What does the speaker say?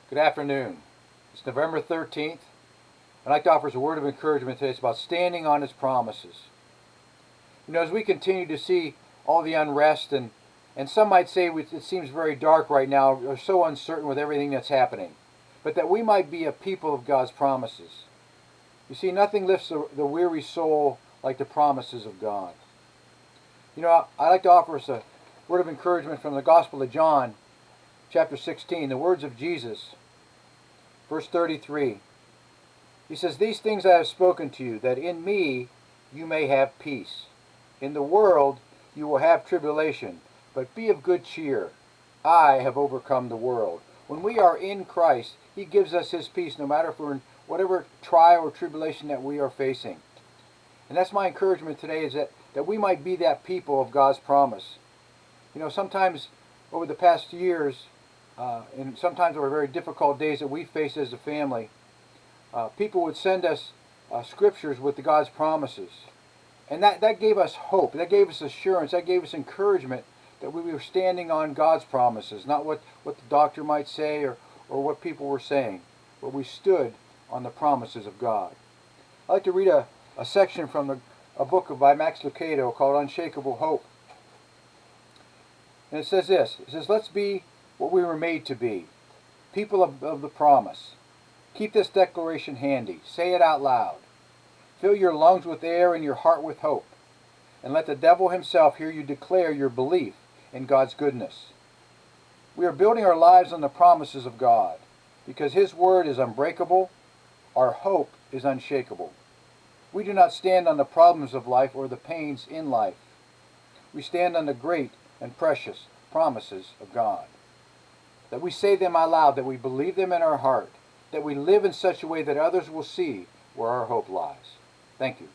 Good afternoon. It's November 13th. I'd like to offer us a word of encouragement today. It's about standing on His promises. As we continue to see all the unrest, and some might say it seems very dark right now, or so uncertain with everything that's happening, but that we might be a people of God's promises. You see, nothing lifts the weary soul like the promises of God. I'd like to offer us a word of encouragement from the Gospel of John, chapter 16, the words of Jesus, verse 33. He says, "These things I have spoken to you, that in me you may have peace. In the world you will have tribulation, but be of good cheer. I have overcome the world." When we are in Christ, He gives us His peace, no matter if we're in whatever trial or tribulation that we are facing. And that's my encouragement today, is that we might be that people of God's promise. Sometimes over the past years, and sometimes over very difficult days that we face as a family, people would send us scriptures with God's promises. And that gave us hope. That gave us assurance. That gave us encouragement that we were standing on God's promises, not what the doctor might say or what people were saying, but we stood on the promises of God. I'd like to read a section from a book by Max Lucado called Unshakable Hope. And it says this. It says, "Let's be what we were made to be, people of the promise. Keep this declaration handy. Say it out loud. Fill your lungs with air and your heart with hope. And let the devil himself hear you declare your belief in God's goodness. We are building our lives on the promises of God. Because His word is unbreakable, our hope is unshakable. We do not stand on the problems of life or the pains in life. We stand on the great and precious promises of God. That we say them out loud, that we believe them in our heart, that we live in such a way that others will see where our hope lies." Thank you.